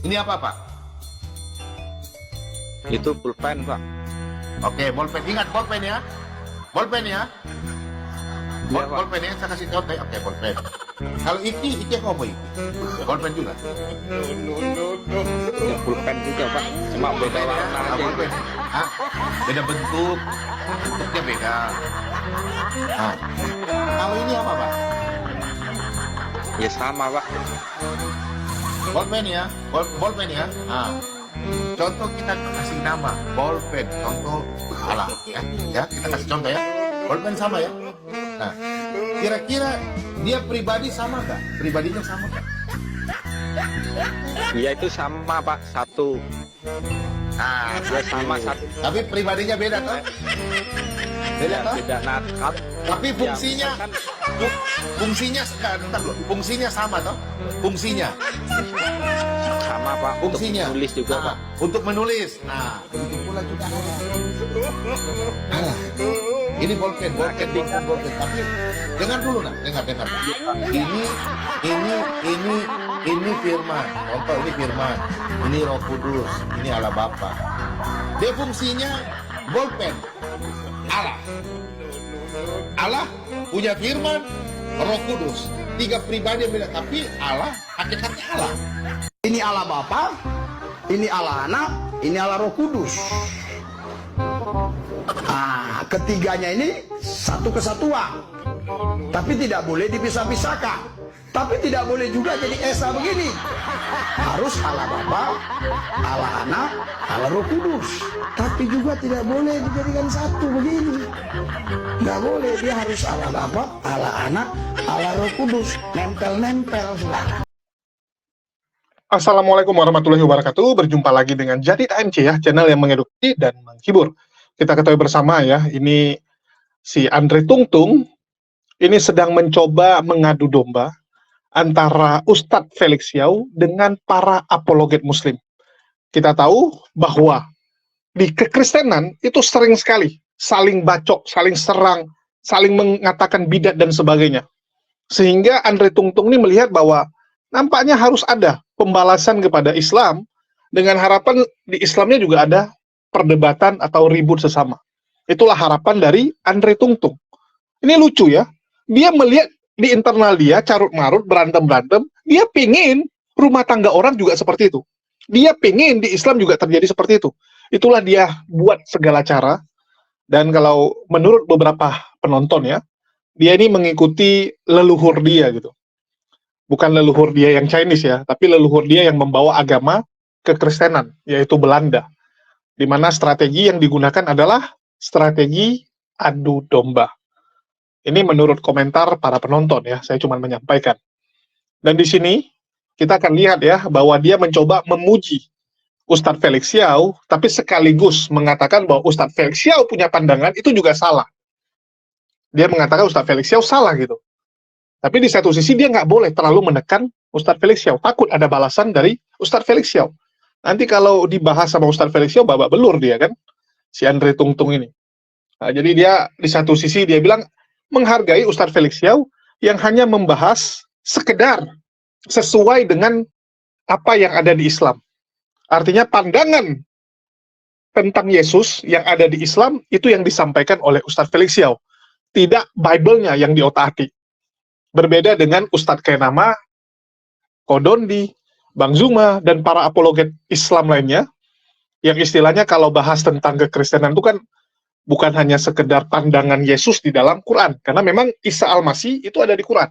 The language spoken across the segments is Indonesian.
Ini apa, Pak? Itu pulpen, Pak. Oke, bolpen. Ingat bolpen ya. Bolpen ya. Iya, Pak. Bolpen ya, saya kasih contoh ya. Oke, bolpen. Kalau iki apa mau iki? Bolpen juga. Ya, pulpen juga, Pak. Cuma beda warna Ah, aja. bolpen. Hah? Beda bentuk. Bentuknya beda. Nah. Kalau ini apa, Pak? Ya sama, Pak. Bolpen ya. Bolpen ya. Nah. Contoh kita kasih nama bolpen. Contoh alah ya. Kita kasih contoh ya. Bolpen sama ya. Nah, kira-kira dia pribadi sama nggak? Pribadinya sama nggak? Iya itu sama, Pak. Satu. Nah, Ya sama satu. tapi pribadinya beda toh? Beda toh? Beda nakat. Tapi fungsinya, kan fungsinya bentar loh. Fungsinya sama toh? Fungsinya, sama, Pak. Untuk fungsinya. nulis juga, Nah, Pak. untuk menulis. Nah, begitu pula juga. Alah, ini bolpen. Tapi dengar dulu nak, dengar. Pak. Ini firman. Contoh ini firman. Ini Roh Kudus. Ini Allah Bapa. Dia fungsinya bolpen. Allah punya firman, Roh Kudus. Tiga pribadi yang beda, tapi Allah hakikatnya Allah. Ini Allah Bapa, ini Allah Anak, ini Allah Roh Kudus. Nah, ketiganya ini satu kesatuan. Tapi tidak boleh dipisah-pisahkan. Tapi tidak boleh juga jadi esa begini. Harus Allah Bapa, Allah Anak, Allah Roh Kudus. Tapi juga tidak boleh dijadikan satu begini. Nggak boleh, dia harus Allah Bapa, Allah Anak, Allah Roh Kudus. Nempel-nempel, saudara. Assalamualaikum warahmatullahi wabarakatuh. Berjumpa lagi dengan Jadid AMC ya, channel yang mengedukasi dan menghibur. Kita ketahui bersama ya, ini si Andre Tungtung ini sedang mencoba mengadu domba antara Ustadz Felix Xiao dengan para apologet Muslim. Kita tahu bahwa di kekristenan itu sering sekali saling bacok, saling serang, saling mengatakan bidat dan sebagainya. Sehingga Andre Tungtung ini melihat bahwa nampaknya harus ada pembalasan kepada Islam dengan harapan di Islamnya juga ada perdebatan atau ribut sesama. Itulah harapan dari Andre Tungtung. Ini lucu ya. Dia melihat di internal dia carut-marut, berantem-berantem, dia pingin rumah tangga orang juga seperti itu. Dia pingin di Islam juga terjadi seperti itu. Itulah dia buat segala cara. Dan kalau menurut beberapa penonton ya, dia ini mengikuti leluhur dia gitu. Bukan leluhur dia yang Chinese ya, tapi leluhur dia yang membawa agama kekristenan, yaitu Belanda. Di mana strategi yang digunakan adalah strategi adu domba. Ini menurut komentar para penonton ya, saya cuma menyampaikan. Dan di sini kita akan lihat ya, bahwa dia mencoba memuji Ustadz Felix Xiao, tapi sekaligus mengatakan bahwa Ustadz Felix Xiao punya pandangan itu juga salah. Dia mengatakan Ustadz Felix Xiao salah gitu. Tapi di satu sisi dia nggak boleh terlalu menekan Ustadz Felix Xiao. Takut ada balasan dari Ustadz Felix Xiao. Nanti kalau dibahas sama Ustadz Felix Xiao, babak belur dia kan, si Andre Tungtung ini. Nah, jadi dia di satu sisi dia bilang menghargai Ustadz Felix Xiao yang hanya membahas sekedar sesuai dengan apa yang ada di Islam. Artinya pandangan tentang Yesus yang ada di Islam itu yang disampaikan oleh Ustadz Felix Xiao. Tidak Bible-nya yang diotak-atik. Berbeda dengan Ustadz Kainama, Kodondi, Bang Zuma, dan para apologet Islam lainnya, yang istilahnya kalau bahas tentang kekristenan itu kan bukan hanya sekedar pandangan Yesus di dalam Quran, karena memang Isa Al-Masih itu ada di Quran.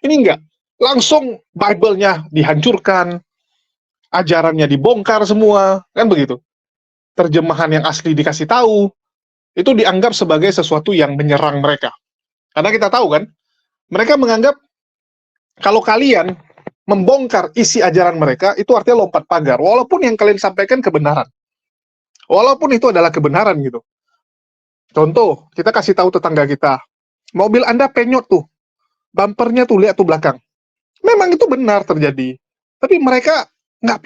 Ini enggak, langsung Bible-nya dihancurkan, ajarannya dibongkar semua, kan begitu. Terjemahan yang asli dikasih tahu, itu dianggap sebagai sesuatu yang menyerang mereka. Karena kita tahu kan, mereka menganggap kalau kalian membongkar isi ajaran mereka, itu artinya lompat pagar. Walaupun yang kalian sampaikan kebenaran. Walaupun itu adalah kebenaran gitu. Contoh, kita kasih tahu tetangga kita, mobil Anda penyot tuh, bumpernya tuh, lihat tuh belakang. Memang itu benar terjadi. Tapi mereka nggak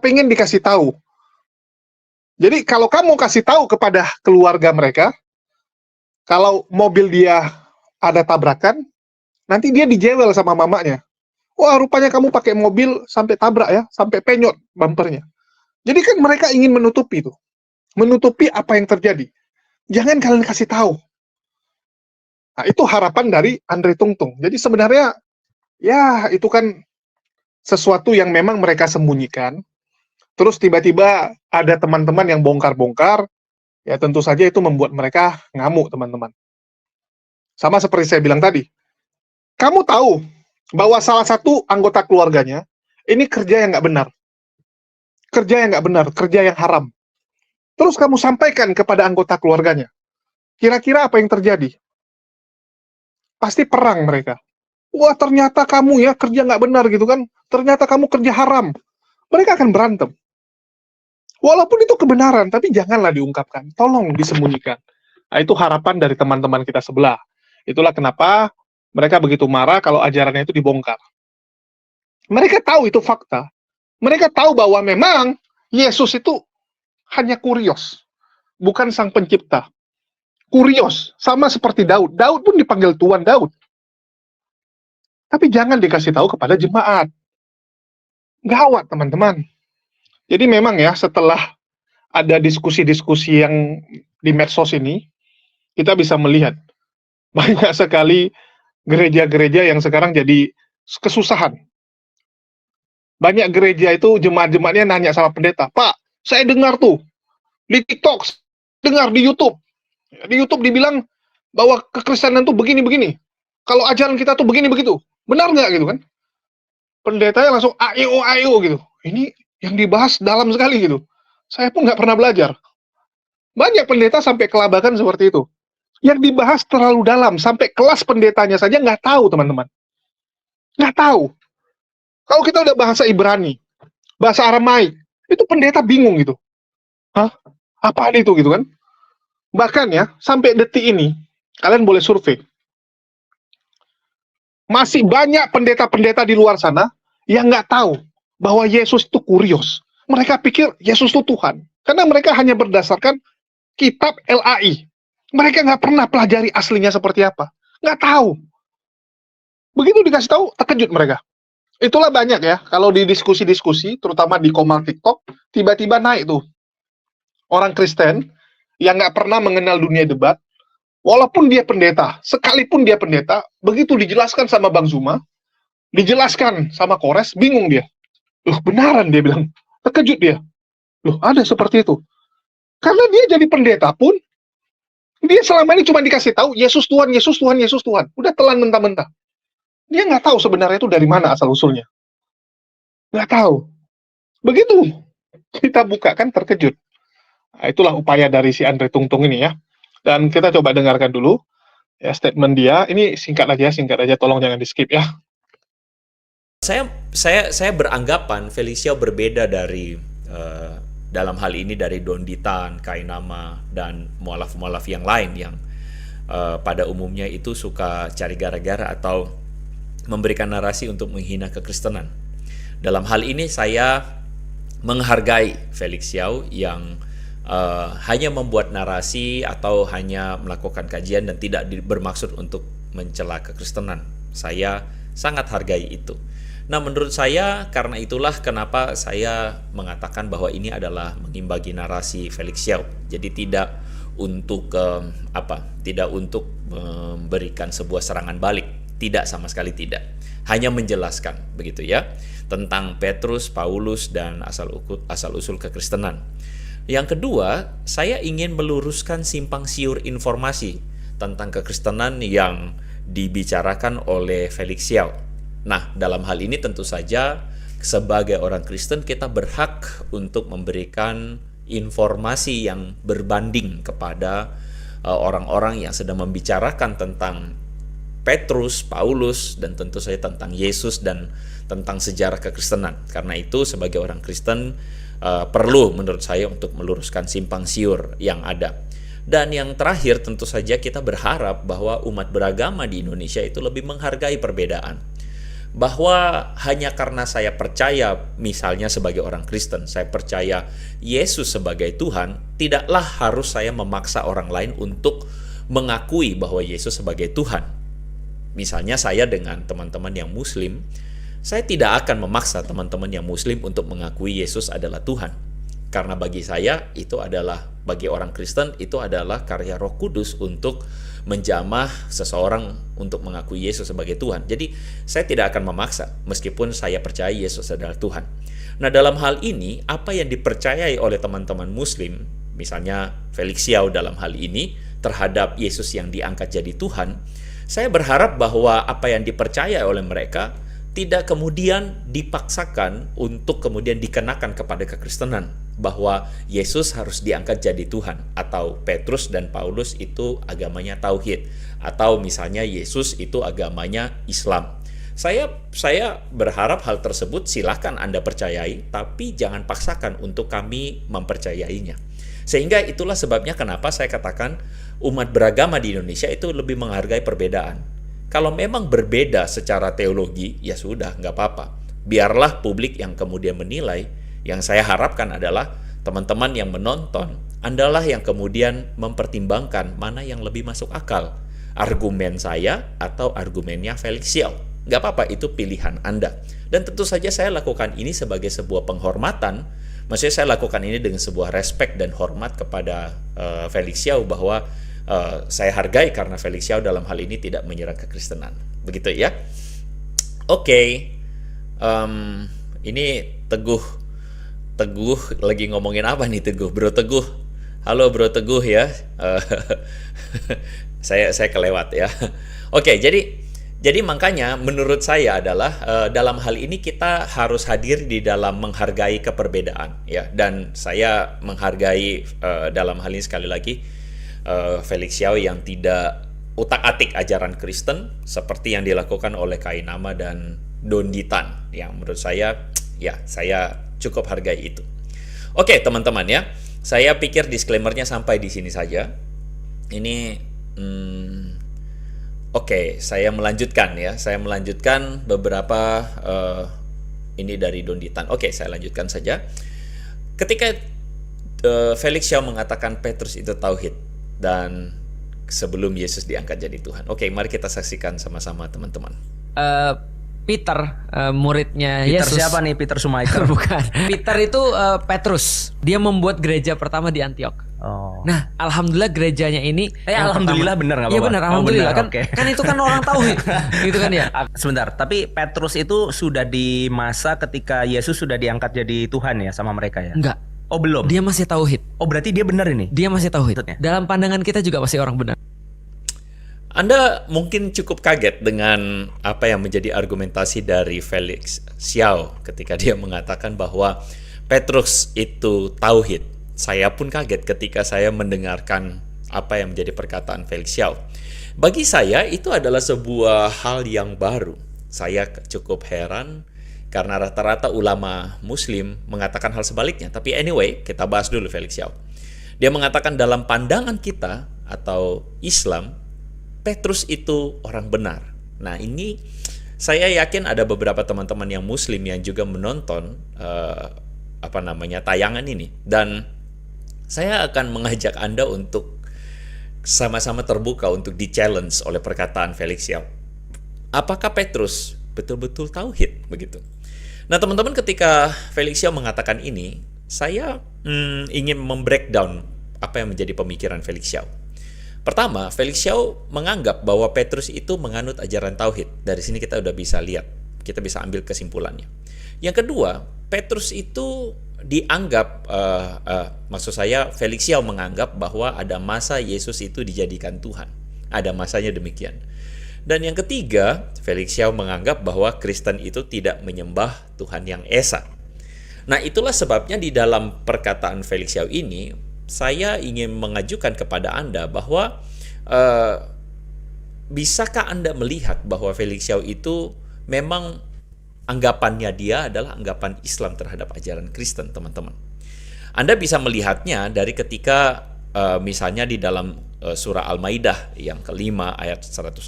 pengen dikasih tahu. Jadi kalau kamu kasih tahu kepada keluarga mereka, kalau mobil dia ada tabrakan, nanti dia dijewel sama mamanya. Wah, rupanya kamu pakai mobil sampai tabrak ya, sampai penyot bumpernya. Jadi kan mereka ingin menutupi itu. Menutupi apa yang terjadi. Jangan kalian kasih tahu. Nah, itu harapan dari Andre Tungtung. Jadi sebenarnya, ya itu kan sesuatu yang memang mereka sembunyikan. Terus tiba-tiba ada teman-teman yang bongkar-bongkar, ya tentu saja itu membuat mereka ngamuk, teman-teman. Sama seperti saya bilang tadi. Kamu tahu bahwa salah satu anggota keluarganya ini kerja yang nggak benar. Kerja yang nggak benar, kerja yang haram. Terus kamu sampaikan kepada anggota keluarganya. Kira-kira apa yang terjadi? Pasti perang mereka. Wah, ternyata kamu ya kerja nggak benar gitu kan. Ternyata kamu kerja haram. Mereka akan berantem. Walaupun itu kebenaran, tapi janganlah diungkapkan. Tolong disembunyikan. Nah, itu harapan dari teman-teman kita sebelah. Itulah kenapa mereka begitu marah kalau ajarannya itu dibongkar. Mereka tahu itu fakta. Mereka tahu bahwa memang Yesus itu hanya kurios. Bukan sang pencipta. Kurios. Sama seperti Daud. Daud pun dipanggil Tuan Daud. Tapi jangan dikasih tahu kepada jemaat. Gawat, teman-teman. Jadi memang ya, setelah ada diskusi-diskusi yang di medsos ini, kita bisa melihat banyak sekali gereja-gereja yang sekarang jadi kesusahan. Banyak gereja itu jemaat-jemaatnya nanya sama pendeta, Pak, saya dengar tuh di TikTok, dengar di YouTube. Di YouTube dibilang bahwa kekristenan tuh begini-begini. Kalau ajaran kita tuh begini-begitu. Benar nggak gitu kan? Pendetanya langsung ayo gitu. Ini yang dibahas dalam sekali gitu. Saya pun nggak pernah belajar. Banyak pendeta sampai kelabakan seperti itu. Yang dibahas terlalu dalam, sampai kelas pendetanya saja nggak tahu, teman-teman. Nggak tahu. Kalau kita udah bahasa Ibrani, bahasa Aramaik, itu pendeta bingung gitu. Hah? Apaan itu gitu kan? Bahkan ya, sampai detik ini, kalian boleh survei. Masih banyak pendeta-pendeta di luar sana yang nggak tahu bahwa Yesus itu kurios. Mereka pikir Yesus itu Tuhan. Karena mereka hanya berdasarkan kitab LAI. Mereka nggak pernah pelajari aslinya seperti apa. Nggak tahu. Begitu dikasih tahu, terkejut mereka. Itulah banyak ya, kalau di diskusi-diskusi, terutama di komal TikTok, tiba-tiba naik tuh. Orang Kristen yang nggak pernah mengenal dunia debat, walaupun dia pendeta, sekalipun dia pendeta, begitu dijelaskan sama Bang Zuma, dijelaskan sama Kores, bingung dia. Loh, benaran dia bilang. Terkejut dia. Loh, ada seperti itu. Karena dia jadi pendeta pun, dia selama ini cuma dikasih tahu, Yesus Tuhan, Yesus Tuhan, Yesus Tuhan. Udah telan mentah-mentah. Dia nggak tahu sebenarnya itu dari mana asal-usulnya. Nggak tahu. Begitu kita buka kan terkejut. Nah, itulah upaya dari si Andre Tungtung ini ya. Dan kita coba dengarkan dulu ya statement dia. Ini singkat aja, tolong jangan di-skip ya. Saya beranggapan Felixiao berbeda dari dalam hal ini dari Don Ditan, Kainama, dan mualaf-mualaf yang lain yang pada umumnya itu suka cari gara-gara atau memberikan narasi untuk menghina kekristenan. Dalam hal ini saya menghargai Felixiao yang hanya membuat narasi atau hanya melakukan kajian dan tidak bermaksud untuk mencela kekristenan. Saya sangat hargai itu. Nah, menurut saya karena itulah kenapa saya mengatakan bahwa ini adalah mengimbangi narasi Felixiao. Jadi tidak untuk tidak untuk memberikan sebuah serangan balik, tidak, sama sekali tidak. Hanya menjelaskan begitu ya tentang Petrus, Paulus, dan asal-usul kekristenan. Yang kedua, saya ingin meluruskan simpang siur informasi tentang kekristenan yang dibicarakan oleh Felixiao. Nah, dalam hal ini tentu saja sebagai orang Kristen kita berhak untuk memberikan informasi yang berbanding kepada orang-orang yang sedang membicarakan tentang Petrus, Paulus, dan tentu saja tentang Yesus dan tentang sejarah kekristenan. Karena itu sebagai orang Kristen perlu menurut saya untuk meluruskan simpang siur yang ada. Dan yang terakhir tentu saja kita berharap bahwa umat beragama di Indonesia itu lebih menghargai perbedaan. Bahwa hanya karena saya percaya misalnya sebagai orang Kristen, saya percaya Yesus sebagai Tuhan, tidaklah harus saya memaksa orang lain untuk mengakui bahwa Yesus sebagai Tuhan. Misalnya saya dengan teman-teman yang Muslim, saya tidak akan memaksa teman-teman yang Muslim untuk mengakui Yesus adalah Tuhan. Karena bagi saya, bagi orang Kristen, itu adalah karya Roh Kudus untuk menjamah seseorang untuk mengakui Yesus sebagai Tuhan. Jadi, saya tidak akan memaksa, meskipun saya percaya Yesus adalah Tuhan. Nah, dalam hal ini, apa yang dipercayai oleh teman-teman Muslim, misalnya Felix Xiao dalam hal ini, terhadap Yesus yang diangkat jadi Tuhan, saya berharap bahwa apa yang dipercaya oleh mereka tidak kemudian dipaksakan untuk kemudian dikenakan kepada kekristenan, bahwa Yesus harus diangkat jadi Tuhan, atau Petrus dan Paulus itu agamanya tauhid, atau misalnya Yesus itu agamanya Islam. Saya berharap hal tersebut silahkan Anda percayai, tapi jangan paksakan untuk kami mempercayainya. Sehingga itulah sebabnya kenapa saya katakan umat beragama di Indonesia itu lebih menghargai perbedaan. Kalau memang berbeda secara teologi, ya sudah, nggak apa-apa. Biarlah publik yang kemudian menilai. Yang saya harapkan adalah teman-teman yang menonton, Andalah yang kemudian mempertimbangkan mana yang lebih masuk akal. Argumen saya atau argumennya Felix Xiao. Nggak apa-apa, itu pilihan Anda. Dan tentu saja saya lakukan ini sebagai sebuah penghormatan. Maksudnya saya lakukan ini dengan sebuah respect dan hormat kepada Felix Xiao, bahwa saya hargai karena Felix Xiao dalam hal ini tidak menyerang kekristenan. Begitu ya. Oke. Ini Teguh lagi ngomongin apa nih Teguh? Bro Teguh. Halo Bro Teguh ya. Saya kelewat ya. Oke, jadi makanya menurut saya adalah dalam hal ini kita harus hadir di dalam menghargai keperbedaan ya, dan saya menghargai dalam hal ini sekali lagi Felix Xiao yang tidak utak-atik ajaran Kristen seperti yang dilakukan oleh Kainama dan Don Ditan, yang menurut saya ya saya cukup hargai itu. Oke teman-teman ya, saya pikir disclaimer-nya sampai di sini saja. Ini Oke, saya melanjutkan ya. Saya melanjutkan beberapa ini dari Don Ditan. Oke, saya lanjutkan saja. Ketika Felix Xiao mengatakan Petrus itu tauhid dan sebelum Yesus diangkat jadi Tuhan. Oke, mari kita saksikan sama-sama teman-teman. Peter, muridnya Peter Yesus. siapa nih? Peter Schumacher? Bukan. Peter itu Petrus. Dia membuat gereja pertama di Antiok. Oh. Nah, alhamdulillah gerejanya ini. Alhamdulillah benar nggak Iya apa-apa? benar, Oh, alhamdulillah benar, kan. oke. Kan itu kan orang tauhid, gitu kan ya. Sebentar, tapi Petrus itu sudah di masa ketika Yesus sudah diangkat jadi Tuhan ya sama mereka ya? Enggak. Oh belum. Dia masih tauhid. Oh berarti dia benar ini? Dia masih tauhid. Maksudnya? Dalam pandangan kita juga masih orang benar. Anda mungkin cukup kaget dengan apa yang menjadi argumentasi dari Felix Xiao ketika dia mengatakan bahwa Petrus itu tauhid. Saya pun kaget ketika saya mendengarkan apa yang menjadi perkataan Felix Xiao. Bagi saya itu adalah sebuah hal yang baru. Saya cukup heran karena rata-rata ulama Muslim mengatakan hal sebaliknya. Tapi anyway, kita bahas dulu Felix Xiao. Dia mengatakan dalam pandangan kita atau Islam, Petrus itu orang benar. Nah ini saya yakin ada beberapa teman-teman yang Muslim yang juga menonton tayangan ini, dan saya akan mengajak Anda untuk sama-sama terbuka untuk di-challenge oleh perkataan Felix Xiao. Apakah Petrus betul-betul tauhid begitu? Nah teman-teman, ketika Felix Xiao mengatakan ini, saya ingin membreakdown apa yang menjadi pemikiran Felix Xiao. Pertama, Felix Xiao menganggap bahwa Petrus itu menganut ajaran tauhid. Dari sini kita udah bisa lihat, kita bisa ambil kesimpulannya. Yang kedua, Petrus itu dianggap, maksud saya Felix Xiao menganggap bahwa ada masa Yesus itu dijadikan Tuhan. Ada masanya demikian. Dan yang ketiga, Felix Xiao menganggap bahwa Kristen itu tidak menyembah Tuhan yang Esa. Nah itulah sebabnya di dalam perkataan Felix Xiao ini, saya ingin mengajukan kepada Anda bahwa bisakah Anda melihat bahwa Felix Xiao itu memang anggapannya dia adalah anggapan Islam terhadap ajaran Kristen, teman-teman. Anda bisa melihatnya dari ketika misalnya di dalam surah Al-Maidah yang kelima ayat 116,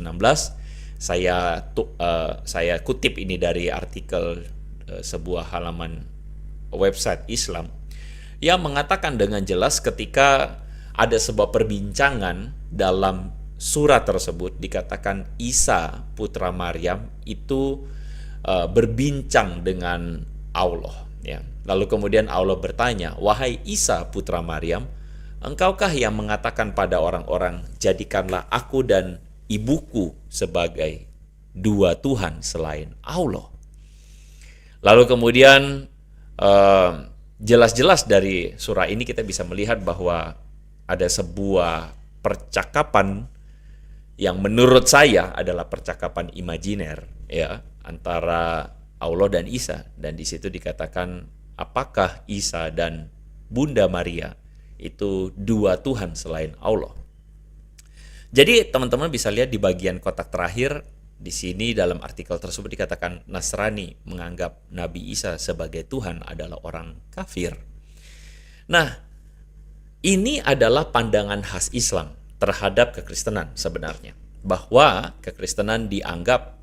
saya kutip ini dari artikel sebuah halaman website Islam, yang mengatakan dengan jelas ketika ada sebuah perbincangan dalam surah tersebut dikatakan Isa putra Maryam itu berbincang dengan Allah. Ya. Lalu kemudian Allah bertanya, "Wahai Isa putra Maryam, engkaukah yang mengatakan pada orang-orang, jadikanlah aku dan ibuku sebagai dua Tuhan selain Allah?" Lalu kemudian jelas-jelas dari surah ini kita bisa melihat bahwa ada sebuah percakapan yang menurut saya adalah percakapan imajiner, ya, antara Allah dan Isa. Dan di situ dikatakan, apakah Isa dan Bunda Maria itu dua Tuhan selain Allah? Jadi teman-teman bisa lihat di bagian kotak terakhir, di sini dalam artikel tersebut dikatakan Nasrani menganggap Nabi Isa sebagai Tuhan adalah orang kafir. Nah, ini adalah pandangan khas Islam terhadap kekristenan sebenarnya. Bahwa kekristenan dianggap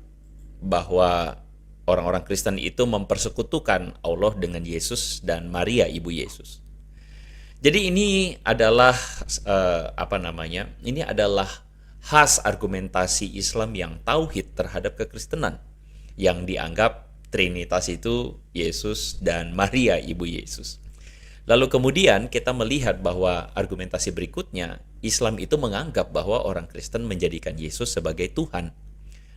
bahwa orang-orang Kristen itu mempersekutukan Allah dengan Yesus dan Maria ibu Yesus. Jadi ini adalah Ini adalah khas argumentasi Islam yang tauhid terhadap kekristenan, yang dianggap Trinitas itu Yesus dan Maria ibu Yesus. Lalu kemudian kita melihat bahwa argumentasi berikutnya, Islam itu menganggap bahwa orang Kristen menjadikan Yesus sebagai Tuhan.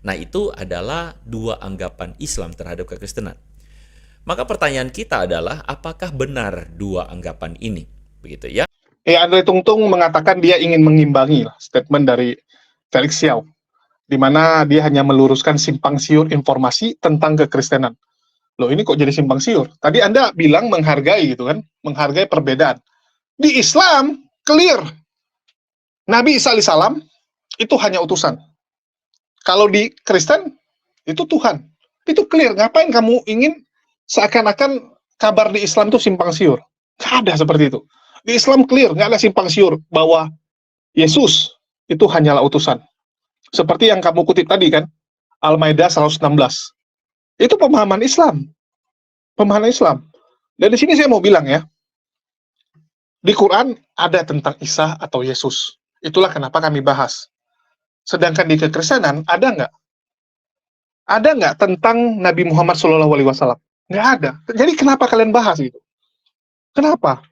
Nah, itu adalah dua anggapan Islam terhadap kekristenan. Maka pertanyaan kita adalah, apakah benar dua anggapan ini? Begitu ya. Andre Tungtung mengatakan dia ingin mengimbangi statement dari Felix Xiao, di mana dia hanya meluruskan simpang siur informasi tentang kekristenan. Loh, ini kok jadi simpang siur? Tadi Anda bilang menghargai gitu kan, menghargai perbedaan. Di Islam, clear. Nabi Isa alaihissalam itu hanya utusan. Kalau di Kristen, itu Tuhan. Itu clear. Ngapain kamu ingin seakan-akan kabar di Islam itu simpang siur? Nggak ada seperti itu. Di Islam clear, nggak ada simpang siur bahwa Yesus itu hanyalah utusan. Seperti yang kamu kutip tadi kan, Al-Maidah 116. Itu pemahaman Islam. Pemahaman Islam. Dan di sini saya mau bilang ya, di Quran ada tentang Isa atau Yesus. Itulah kenapa kami bahas. Sedangkan di kekristenan ada nggak? Ada nggak tentang Nabi Muhammad SAW? Nggak ada. Jadi kenapa kalian bahas gitu? Kenapa?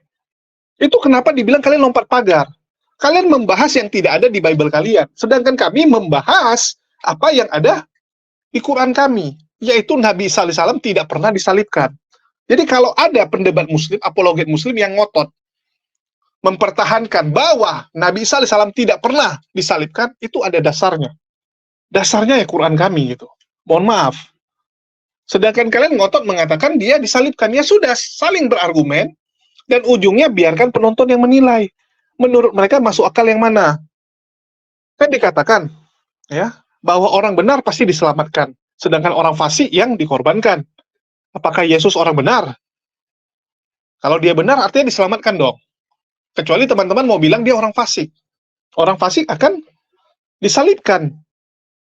Itu kenapa dibilang kalian lompat pagar? Kalian membahas yang tidak ada di Bible kalian. Sedangkan kami membahas apa yang ada di Quran kami. Yaitu Nabi Isa alaihissalam tidak pernah disalibkan. Jadi kalau ada pendebat muslim, apologet muslim yang ngotot mempertahankan bahwa Nabi Isa alaihissalam tidak pernah disalibkan, itu ada dasarnya. Dasarnya ya Quran kami gitu. Mohon maaf. Sedangkan kalian ngotot mengatakan dia disalibkan. Ya sudah, saling berargumen, dan ujungnya biarkan penonton yang menilai. Menurut mereka masuk akal yang mana? Kan dikatakan ya bahwa orang benar pasti diselamatkan, sedangkan orang fasik yang dikorbankan. Apakah Yesus orang benar? Kalau dia benar artinya diselamatkan dong. Kecuali teman-teman mau bilang dia orang fasik. Orang fasik akan disalibkan.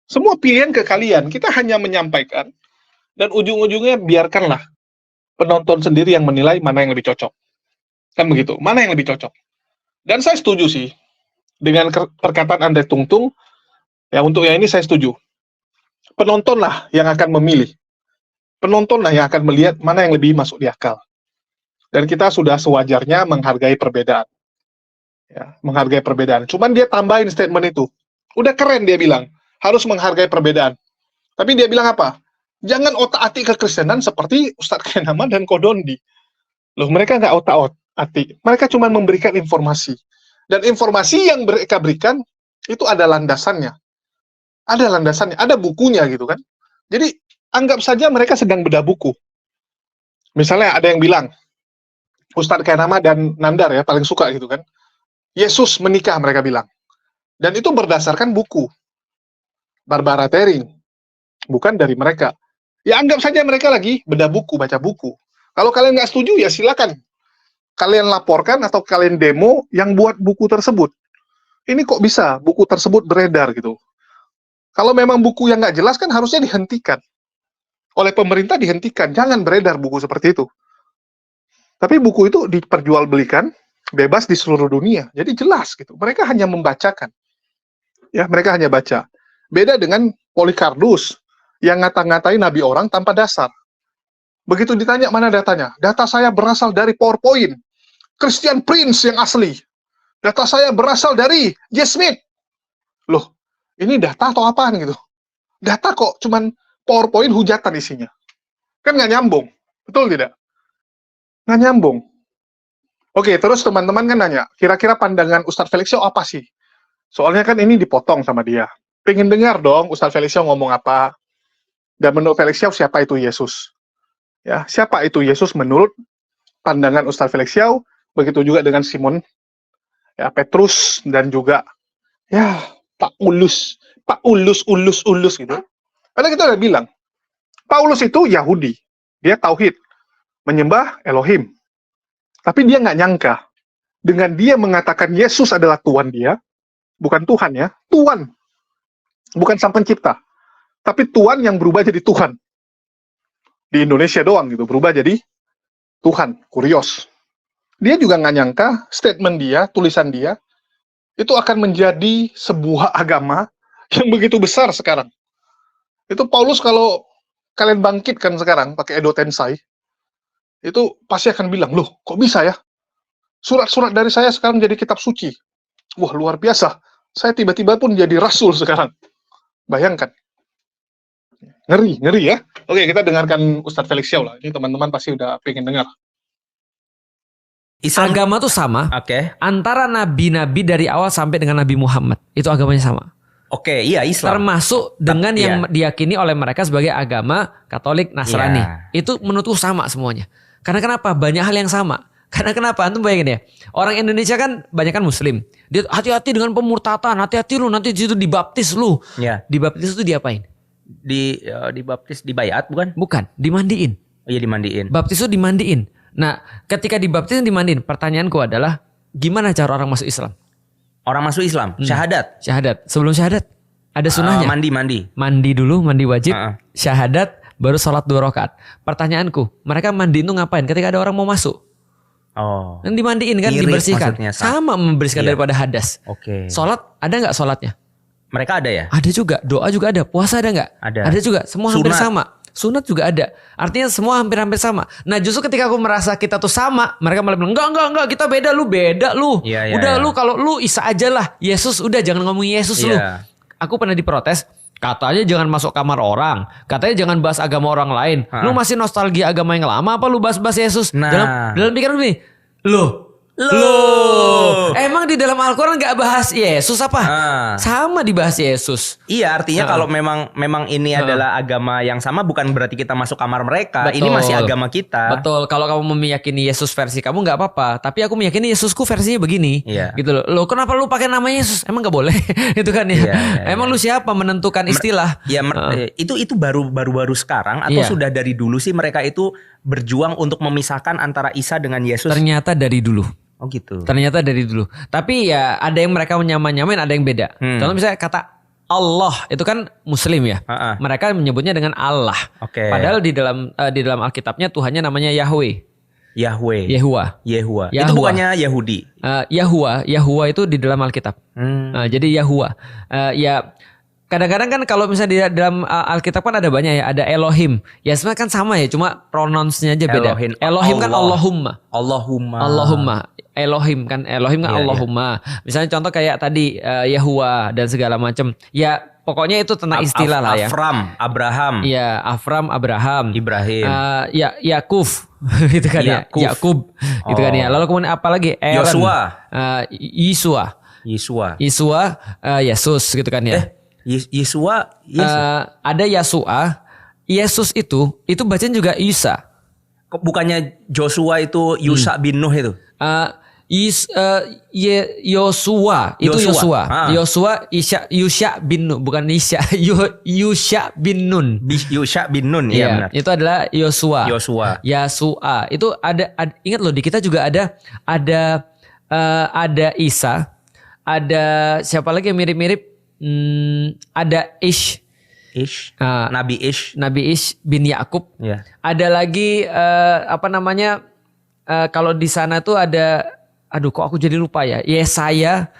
Semua pilihan ke kalian. Kita hanya menyampaikan dan ujung-ujungnya biarkanlah penonton sendiri yang menilai mana yang lebih cocok. Kan begitu. Mana yang lebih cocok? Dan saya setuju sih dengan perkataan Andre Tungtung. Ya, untuk yang ini saya setuju. Penontonlah yang akan memilih. Penontonlah yang akan melihat mana yang lebih masuk di akal. Dan kita sudah sewajarnya menghargai perbedaan. Ya, menghargai perbedaan. Cuman dia tambahin statement itu. Udah keren dia bilang, harus menghargai perbedaan. Tapi dia bilang apa? Jangan otak-atik kekristenan seperti Ustadz Kainama dan Kodondi. Loh, mereka nggak otak-atik. Mereka cuma memberikan informasi. Dan informasi yang mereka berikan, itu ada landasannya. Ada landasannya, ada bukunya gitu kan. Jadi, anggap saja mereka sedang bedah buku. Misalnya ada yang bilang, Ustadz Kainama dan Nandar ya, paling suka gitu kan. Yesus menikah, mereka bilang. Dan itu berdasarkan buku. Barbara Tering. Bukan dari mereka. Ya anggap saja mereka lagi bedah buku, baca buku. Kalau kalian nggak setuju, ya silakan. Kalian laporkan atau kalian demo yang buat buku tersebut. Ini kok bisa buku tersebut beredar gitu. Kalau memang buku yang nggak jelas kan harusnya dihentikan. Oleh pemerintah dihentikan. Jangan beredar buku seperti itu. Tapi buku itu diperjualbelikan bebas di seluruh dunia. Jadi jelas gitu. Mereka hanya membacakan. Ya, mereka hanya baca. Beda dengan Polycarpus yang ngata-ngatain nabi orang tanpa dasar. Begitu ditanya mana datanya, data saya berasal dari PowerPoint, Christian Prince yang asli. Data saya berasal dari J. Smith. Loh, ini data atau apaan gitu? Data kok, cuman PowerPoint hujatan isinya. Kan nggak nyambung, betul tidak? Nggak nyambung. Oke, terus teman-teman kan nanya, kira-kira pandangan Ustadz Felixio apa sih? Soalnya kan ini dipotong sama dia. Pengen dengar dong Ustadz Felixio ngomong apa. Dan menurut Felixio siapa itu Yesus? Ya, siapa itu Yesus menurut pandangan Ustadz Felixio? Begitu juga dengan Simon, ya, Petrus, dan juga ya Paulus gitu. Karena kita udah bilang, Paulus itu Yahudi, dia tauhid, menyembah Elohim. Tapi dia nggak nyangka, dengan dia mengatakan Yesus adalah Tuhan dia, bukan Tuhan ya, Tuhan. Bukan sang pencipta, tapi Tuhan yang berubah jadi Tuhan. Di Indonesia doang gitu, berubah jadi Tuhan, kurios. Dia juga nggak nyangka, statement dia, tulisan dia, itu akan menjadi sebuah agama yang begitu besar sekarang. Itu Paulus kalau kalian bangkitkan sekarang pakai Edo Tensai, itu pasti akan bilang, loh kok bisa ya? Surat-surat dari saya sekarang jadi kitab suci. Wah luar biasa, saya tiba-tiba pun jadi rasul sekarang. Bayangkan. Ngeri ya. Oke, kita dengarkan Ustadz Felixio lah. Ini teman-teman pasti udah pengen dengar. Islam. Agama tuh sama. Oke. Antara nabi-nabi dari awal sampai dengan Nabi Muhammad. Itu agamanya sama. Oke, iya Islam. Termasuk dengan yang Iya. diyakini oleh mereka sebagai agama Katolik, Nasrani. Iya. Itu menurutku sama semuanya. Karena kenapa? Banyak hal yang sama. Karena kenapa? Antum bayangin ya. Orang Indonesia kan banyak kan Muslim. Dia hati-hati dengan pemurtatan. Hati-hati lu nanti di situ dibaptis lu. Iya. Dibaptis itu diapain? Dibaptis di bayat bukan? Bukan, dimandiin. Oh, iya dimandiin. Baptis itu dimandiin. Nah, ketika dibaptis dimandiin, pertanyaanku adalah gimana cara orang masuk Islam? Orang masuk Islam, syahadat. Syahadat. Sebelum syahadat ada sunnahnya. Mandi. Mandi dulu, mandi wajib. Heeh. Syahadat, baru sholat 2 rakaat. Pertanyaanku, mereka mandi itu ngapain? Ketika ada orang mau masuk, Oh. kan dimandiin kan, Ngirit dibersihkan. maksudnya, Sama membersihkan Iya. daripada hadas. Oke. Sholat ada nggak sholatnya? Mereka ada ya? Ada juga. Doa juga ada. Puasa ada nggak? Ada. juga. Semua hampir Sunat. sama. Sunat juga ada. Artinya semua hampir-hampir sama. Nah justru ketika aku merasa kita tuh sama, mereka malah bilang enggak kita beda lu. Iya, Udah iya. lu kalau lu Isa aja lah. Yesus udah jangan ngomongin Yesus lu. Iya. Aku pernah diprotes. Katanya jangan masuk kamar orang. Katanya jangan bahas agama orang lain. Ha. Lu masih nostalgia agama yang lama apa lu bahas-bahas Yesus? Nah. Dalam pikiran gue nih. Loh. Emang di dalam Al-Quran gak bahas Yesus apa? Ah. Sama dibahas Yesus. Iya, artinya kalau memang ini adalah agama yang sama, bukan berarti kita masuk kamar mereka. Ini Betul. masih agama kita. Betul. Kalau kamu meyakini Yesus versi kamu nggak apa-apa. Tapi aku meyakini Yesusku versinya begini. Iya. Gitu loh. Loh kenapa lu pakai nama Yesus? Emang nggak boleh? Itu kan ya. Iya, iya, Emang lu siapa menentukan istilah? Ya, itu baru sekarang atau Iya. sudah dari dulu sih mereka itu berjuang untuk memisahkan antara Isa dengan Yesus. Ternyata dari dulu. Oh gitu. Ternyata dari dulu. Tapi ya ada yang mereka nyamain, ada yang beda. Kalau misalnya kata Allah itu kan Muslim ya. Ha-ha. Mereka menyebutnya dengan Allah. Oke. Padahal di dalam Alkitabnya Tuhannya namanya Yahweh. Yahweh. Yehua. Yehua. Itu Yahua. bukannya Yahudi. Yahua itu di dalam Alkitab. Jadi Yahua. Ya kadang-kadang kan kalau misalnya di dalam Alkitab kan ada banyak ya. Ada Elohim. Ya sebenarnya kan sama ya. Cuma pronounce-nya aja beda. Elohim kan Allah. Allahumma. Allahumma. Elohim kan Iya, Allahumma. Misalnya contoh kayak tadi Yahua dan segala macam. Ya pokoknya itu tentang istilah lah ya. Abraham. Iya, Abraham. Ibrahim. Ya Yakub gitu kan ya. Yakub. Yakub gitu kan ya. Lalu kemudian apa lagi? Aaron. Yosua. Yesua, Yesus gitu kan ya. Yesua. Ada Yasua. Yesus itu bacaan juga Isa. Kok bukannya Joshua itu Yusa bin Nuh itu? Yosua itu Yosua. Ah. Yosua Yusha bin Nun, bukan Isya. Yusha bin Nun. Yusa bin Nun, iya benar. Itu adalah Yosua. Yasua. Itu ada ingat loh di kita juga ada Isa, ada siapa lagi yang mirip-mirip? Ada Ish. Nabi Ish bin Yakub. Iya. Ada lagi kalau di sana tuh ada, aduh kok aku jadi lupa ya. Yesaya,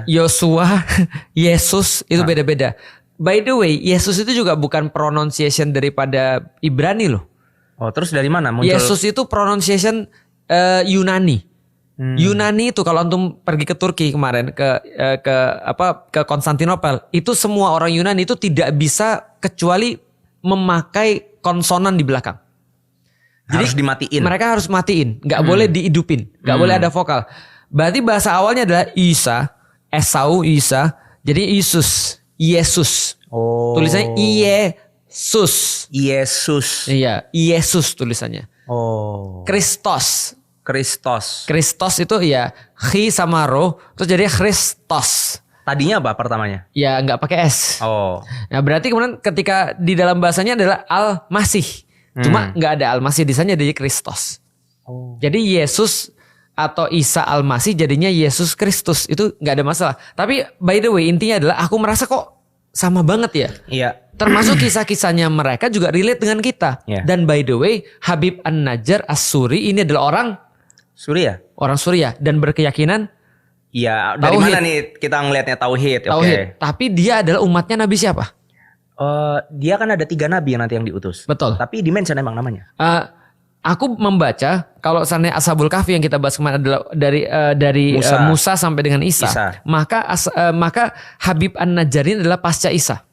Yosua, Yesus itu beda-beda. by the way, Yesus itu juga bukan pronunciation daripada Ibrani loh. Oh, terus dari mana muncul? Yesus itu pronunciation Yunani. Yunani itu kalau antum pergi ke Turki kemarin ke Konstantinopel, itu semua orang Yunani itu tidak bisa kecuali memakai konsonan di belakang. Harus dimatiin. Mereka harus matiin, nggak boleh dihidupin, nggak boleh ada vokal. Berarti bahasa awalnya adalah Isa, Esau, Isa, jadi Yesus. Oh. Tulisannya Yesus. Yesus. Iya, Yesus tulisannya. Oh. Kristos. Kristos itu ya Chi sama Ro, terus jadi Kristos. Tadinya apa pertamanya? Ya nggak pakai S. Oh. Nah berarti kemudian ketika di dalam bahasanya adalah Al-Masih. Cuma nggak ada Al-Masih di sana jadi Kristos. Oh. Jadi Yesus atau Isa Al-Masih jadinya Yesus Kristus. Itu nggak ada masalah. Tapi by the way intinya adalah aku merasa kok sama banget ya. Iya. Termasuk kisah-kisahnya mereka juga relate dengan kita. Iya. Dan by the way Habib An-Najjar As-Suri ini adalah orang Suriah dan berkeyakinan Iya, dari Tauhid. mana nih kita ngelihatnya tauhid? Tauhid. Oke. Tapi dia adalah umatnya Nabi siapa? Dia kan ada 3 nabi yang nanti yang diutus. Betul. Tapi di-mention emang namanya. Aku membaca kalau seandainya Ashabul Kahfi yang kita bahas kemarin adalah dari Musa sampai dengan Isa. Maka Habib An-Najjar ini adalah pasca Isa.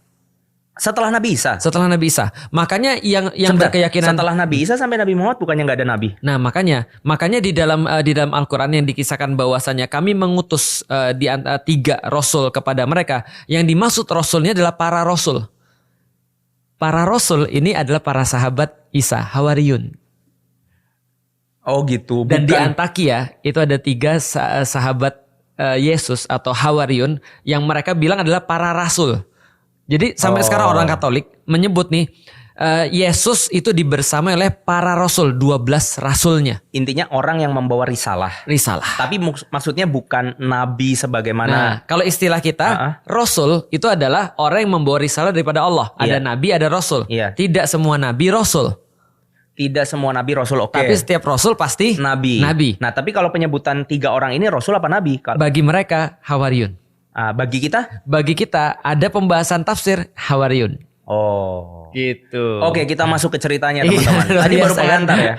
Setelah Nabi Isa. Setelah Nabi Isa. Makanya yang Sebentar, berkeyakinan setelah Nabi Isa sampai Nabi Muhammad bukannya nggak ada nabi. Nah, makanya di dalam Al-Qur'an yang dikisahkan bahwasanya kami mengutus di antara 3 rasul kepada mereka. Yang dimaksud rasulnya adalah para rasul. Para rasul ini adalah para sahabat Isa, Hawariyun. Oh gitu. Dan di Bukan. Antakia itu ada 3 sahabat Yesus atau Hawariyun yang mereka bilang adalah para rasul. Jadi sampai sekarang orang Katolik menyebut nih Yesus itu dibersamai oleh para rasul, 12 rasulnya. Intinya orang yang membawa risalah. Tapi maksudnya bukan nabi sebagaimana. Nah, kalau istilah kita, rasul itu adalah orang yang membawa risalah daripada Allah. Ada nabi, ada rasul. Iya. Tidak semua nabi rasul. Tidak semua nabi rasul. Oke. Tapi setiap rasul pasti nabi. Nabi. Nah, tapi kalau penyebutan 3 orang ini rasul apa nabi? Bagi mereka Hawariyun. Bagi kita? Bagi kita ada pembahasan tafsir Hawariyun. Oh. Gitu. Oke, kita masuk ke ceritanya teman-teman. Tadi baru pengantar ya.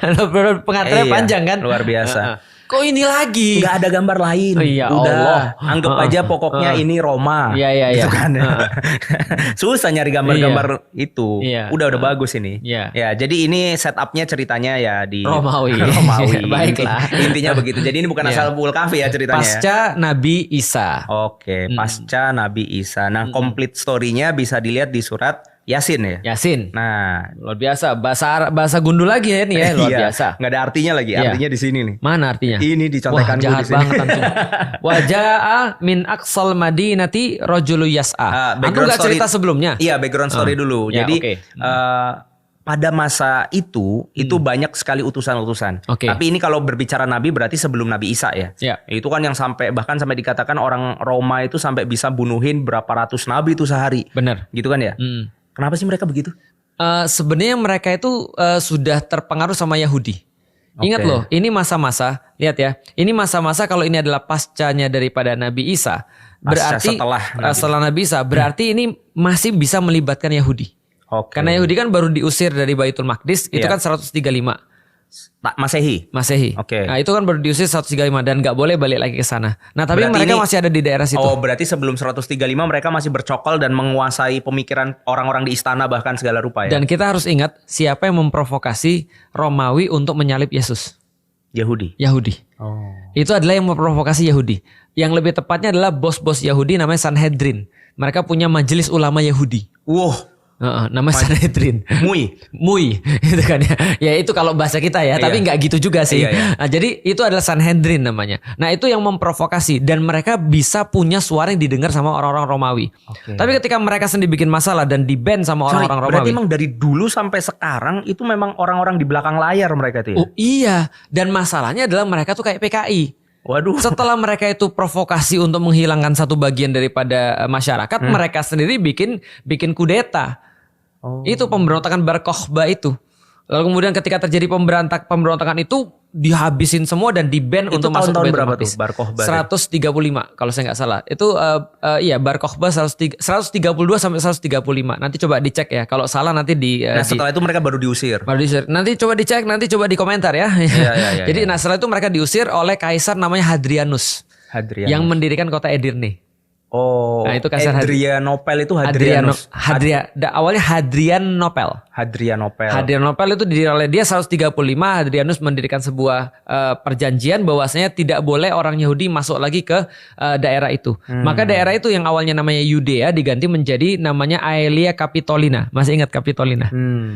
Pengantarnya Iya, panjang kan? Luar biasa. Kok ini lagi? Nggak ada gambar lain. Oh, iya, Udah, Allah. anggap aja pokoknya ini Roma. Iya. Gitu kan. Susah nyari gambar-gambar itu. Iya. Udah bagus ini. Iya. Ya, jadi ini setupnya ceritanya ya di Romawi. Baiklah. Intinya begitu. Jadi ini bukan Iya. asal Ashabul Kahfi ya ceritanya. Pasca Nabi Isa. Oke, pasca Nabi Isa. Nah, complete story-nya bisa dilihat di surat Yasin ya. Yasin. Nah, Luar biasa. Bahasa gundul lagi ya ini ya. Luar iya, biasa. nggak ada artinya lagi. Iya. Artinya di sini nih. Mana artinya? Ini dicontekan Wah, gue jahat di sini. banget antum. Waja'a min aqsal madinati rajulu yas'a. Antum gak cerita sebelumnya? Iya, background story dulu. Ya, Jadi oke. pada masa itu banyak sekali utusan-utusan. Oke. Tapi ini kalau berbicara nabi berarti sebelum Nabi Isa ya. Ya. Itu kan yang bahkan sampai dikatakan orang Roma itu sampai bisa bunuhin berapa ratus nabi itu sehari. Benar. Gitu kan ya? Kenapa sih mereka begitu? Sebenarnya mereka itu sudah terpengaruh sama Yahudi. Ingat loh, ini masa-masa, lihat ya. Ini masa-masa kalau ini adalah pascanya daripada Nabi Isa, berarti setelah Nabi Isa, berarti ini masih bisa melibatkan Yahudi. Oke. Karena Yahudi kan baru diusir dari Baitul Maqdis, itu Iya. kan 135 Masehi. Oke. Nah, itu kan baru diusir 135 dan nggak boleh balik lagi ke sana. Nah, tapi Berarti mereka ini- masih ada di daerah situ. Oh, berarti sebelum 135 mereka masih bercokol dan menguasai pemikiran orang-orang di istana bahkan segala rupa ya. Dan kita harus ingat siapa yang memprovokasi Romawi untuk menyalib Yesus. Yahudi. Oh. Itu adalah yang memprovokasi Yahudi. Yang lebih tepatnya adalah bos-bos Yahudi namanya Sanhedrin. Mereka punya majelis ulama Yahudi. Wow. Namanya Sanhedrin. Mui gitu kan ya. Ya itu kalau bahasa kita ya, tapi nggak gitu juga sih. Iya. Nah, jadi itu adalah Sanhedrin namanya. Nah, itu yang memprovokasi dan mereka bisa punya suara yang didengar sama orang-orang Romawi. Tapi ketika mereka sendiri bikin masalah dan di-ban sama orang-orang Romawi. Berarti emang dari dulu sampai sekarang itu memang orang-orang di belakang layar mereka itu ya? Oh iya, dan masalahnya adalah mereka tuh kayak PKI. Waduh. Setelah mereka itu provokasi untuk menghilangkan satu bagian daripada masyarakat, mereka sendiri bikin kudeta. Itu pemberontakan Bar Kokhba itu. Lalu kemudian ketika terjadi pemberontakan itu dihabisin semua dan di-ban Itu untuk masuk ke tahun-tahun Baitul berapa Maqdis. tuh Bar Kokhba? 135 kalau saya nggak salah. Itu iya Bar Kokhba 132 sampai 135. Nanti coba dicek ya. Kalau salah nanti Nah setelah itu mereka baru diusir. baru diusir. Nanti coba dicek, nanti coba di komentar ya. Iya, Jadi nah setelah itu mereka diusir oleh kaisar namanya Hadrianus Hadrianus. yang mendirikan kota Edirne. Oh, Nah, itu Kaisar Hadrianopel itu Hadrianus. Awalnya Hadrianopel. Hadrianopel. Hadrianopel itu didirikan oleh dia 135. Hadrianus mendirikan sebuah perjanjian bahwasanya tidak boleh orang Yahudi masuk lagi ke daerah itu. Maka daerah itu yang awalnya namanya Yudea diganti menjadi namanya Aelia Capitolina. Masih ingat Capitolina?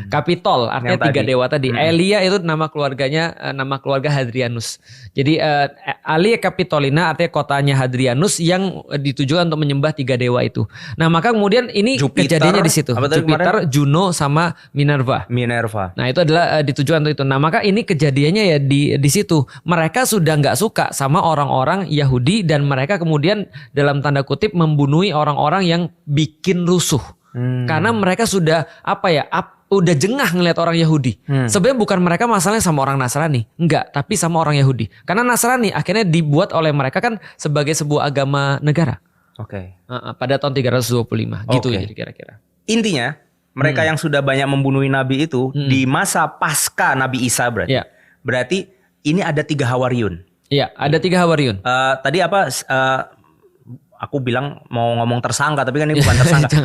Capitol artinya Yang 3 tadi. dewa tadi. Aelia itu nama keluarganya, nama keluarga Hadrianus. Jadi Aelia Capitolina artinya kotanya Hadrianus yang ditujukan untuk menyembah 3 dewa itu. Nah maka kemudian ini Jupiter, kejadiannya di situ. apa tadi Jupiter, Juno sama Minerva. Minerva. Nah itu adalah ditujukan untuk itu. Nah maka ini kejadiannya ya di situ. Mereka sudah nggak suka sama orang-orang Yahudi dan mereka kemudian dalam tanda kutip membunuhi orang-orang yang bikin rusuh. Karena mereka sudah udah jengah ngelihat orang Yahudi. Sebenarnya bukan mereka masalahnya sama orang Nasrani, enggak, tapi sama orang Yahudi. Karena Nasrani akhirnya dibuat oleh mereka kan sebagai sebuah agama negara. Oke. Pada tahun 325 gitu Oke. jadi kira-kira. Intinya mereka yang sudah banyak membunuh nabi itu di masa pasca Nabi Isa berarti. Iya. Berarti ini ada 3 Hawariyun. Iya, ada 3 Hawariyun. Tadi apa? Aku bilang mau ngomong tersangka, tapi kan ini bukan tersangka.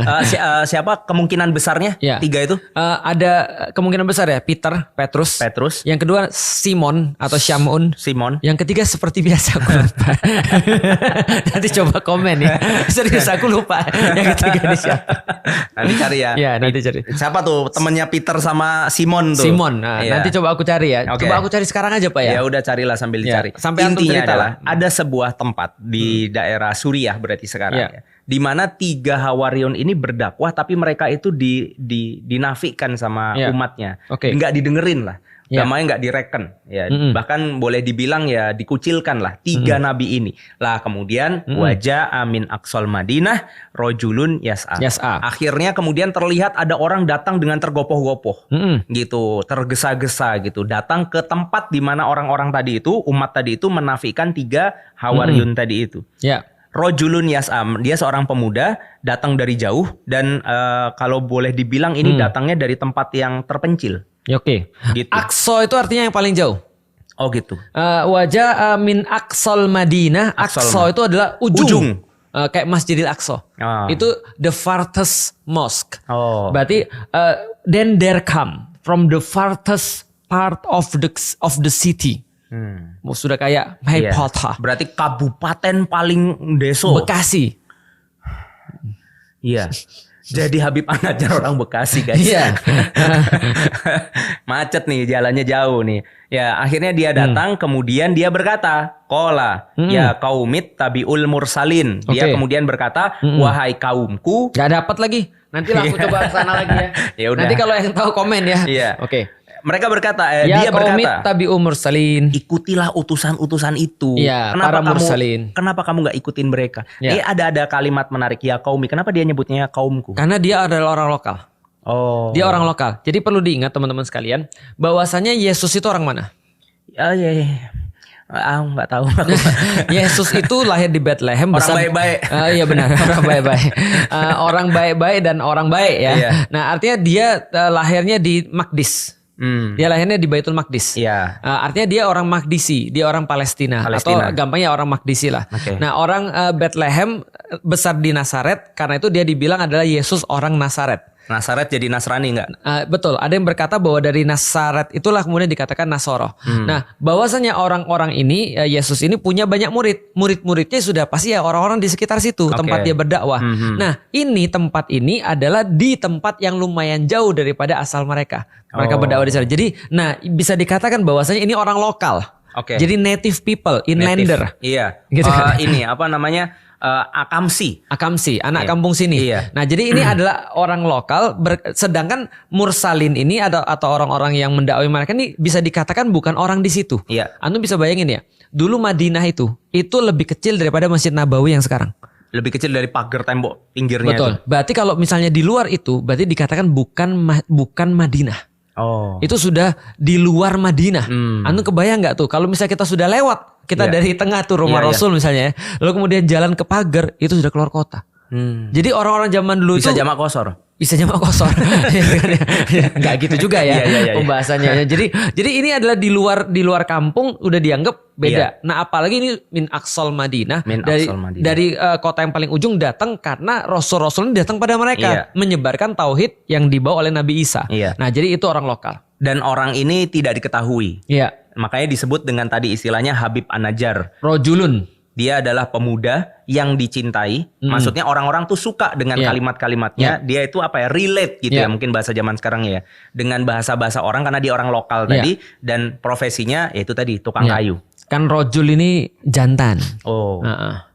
Siapa kemungkinan besarnya? Ya. 3 itu? Ada kemungkinan besar ya Petrus. Yang kedua Simon atau Syamun. Simon. Yang ketiga seperti biasa aku lupa. Nanti coba komen ya. Serius aku lupa. Yang ketiga ini siapa? Nanti cari ya. Ya nanti cari. Siapa tuh temennya Peter sama Simon tuh? Simon. Nah, Iya. nanti coba aku cari ya. Oke. Coba aku cari sekarang aja Pak ya. Ya udah carilah sambil Ya, dicari. sampai antum Intinya cerita adalah lah. ada sebuah tempat di daerah Suriah berarti sekarang Ya. ya. Di mana 3 Hawariyun ini berdakwah tapi mereka itu dinafikan sama Ya. umatnya. Oke. Nggak didengerin lah. Ya. Namanya nggak direken. Ya. Bahkan boleh dibilang ya dikucilkan lah 3 nabi ini. Lah kemudian wajah amin aqsal Madinah rojulun yas'a. Yas'a. Akhirnya kemudian terlihat ada orang datang dengan tergopoh-gopoh. Gitu, tergesa-gesa gitu, datang ke tempat di mana orang-orang tadi itu, umat tadi itu menafikan 3 Hawariyun tadi itu. Ya. Rojulun yas'am, dia seorang pemuda datang dari jauh dan kalau boleh dibilang ini datangnya dari tempat yang terpencil. Ya, oke. Gitu. Aqsa itu artinya yang paling jauh. Oh gitu. Wajah min Aqsal Madinah. Aqsa itu adalah ujung. Kayak Masjidil Aqsa. Itu the farthest mosque. Oh. Berarti then there come from the farthest part of the city. Sudah kayak Harry Iya. Potter. Berarti kabupaten paling deso. Bekasi. Iya. Jadi Habib Anajar orang Bekasi guys. Iya. Macet nih, jalannya jauh nih. Ya akhirnya dia datang, kemudian dia berkata, Kola, ya kaumit tabiul mursalin. Dia Oke. kemudian berkata, wahai kaumku. Gak dapat lagi. Nanti lah aku coba kesana lagi ya. Ya udah. Nanti kalau yang tahu komen ya. Iya. Oke. Mereka berkata, Ya dia kaumit berkata, tabi'u mursalin. ikutilah utusan-utusan itu. Iya, para mursalin. Kenapa kamu nggak ikutin mereka? Ya. Ada kalimat menarik, ya kaumi. Kenapa dia nyebutnya kaumku? Karena dia adalah orang lokal. Oh. Dia orang lokal. Jadi perlu diingat teman-teman sekalian, bahwasanya Yesus itu orang mana? Iya. Nggak tahu. Yesus itu lahir di Bethlehem. Orang besar- baik-baik. Iya benar, orang baik-baik. Orang baik-baik dan orang baik ya. Iya. Nah artinya dia lahirnya di Maqdis. Dia lahirnya di Baitul Maqdis. Iya. Artinya dia orang Maqdisi, dia orang Palestina. Atau gampangnya orang Maqdisi lah. Oke. Nah orang Bethlehem besar di Nazaret, karena itu dia dibilang adalah Yesus orang Nazaret. Nazaret jadi Nasrani nggak? Betul, ada yang berkata bahwa dari Nazaret itulah kemudian dikatakan Nasoro. Nah, bahwasanya orang-orang ini Yesus ini punya banyak murid. Murid-muridnya sudah pasti ya orang-orang di sekitar situ tempat dia berdakwah. Nah, tempat ini adalah di tempat yang lumayan jauh daripada asal mereka. Mereka berdakwah di sana. Jadi, bisa dikatakan bahwasanya ini orang lokal. Oke. Jadi native people, inlander. Native. Iya. Gitu. Ini apa namanya? Akamsi. Akamsi, anak Iya. kampung sini. Iya. Nah, jadi ini adalah orang lokal, sedangkan mursalin ini atau orang-orang yang mendakwai mereka ini bisa dikatakan bukan orang di situ. Iya. Antum bisa bayangin ya, dulu Madinah itu lebih kecil daripada Masjid Nabawi yang sekarang. Lebih kecil dari pagar tembok pinggirnya Betul. itu. Berarti kalau misalnya di luar itu, berarti dikatakan bukan Madinah. Oh. Itu sudah di luar Madinah. Anu kebayang nggak tuh kalau misalnya kita sudah lewat, kita Iya. dari tengah tuh rumah Iya, iya. Rasul misalnya ya, lalu kemudian jalan ke pagar, itu sudah keluar kota. Jadi orang-orang zaman dulu Bisa itu jamak kosor. bisa jamak kosor. Nggak gitu juga ya Iya, iya, iya. pembahasannya. Jadi ini adalah di luar kampung udah dianggap beda. Iya. Nah, apalagi ini min aqsal Madinah, Min dari aqsal Madinah. dari kota yang paling ujung datang karena rasul-rasul ini datang pada mereka Iya. menyebarkan tauhid yang dibawa oleh Nabi Isa. Iya. Nah, jadi itu orang lokal. Dan orang ini tidak diketahui. Iya. Makanya disebut dengan tadi istilahnya Habib An-Najjar. Rojulun. Dia adalah pemuda yang dicintai. Maksudnya orang-orang tuh suka dengan Iya. kalimat-kalimatnya. Dia itu apa ya? Relate gitu Iya. ya. Mungkin bahasa zaman sekarang ya. Dengan bahasa-bahasa orang karena dia orang lokal Iya. tadi. Dan profesinya yaitu tadi tukang Iya. kayu. Kan rojul ini jantan. Oh. Heeh.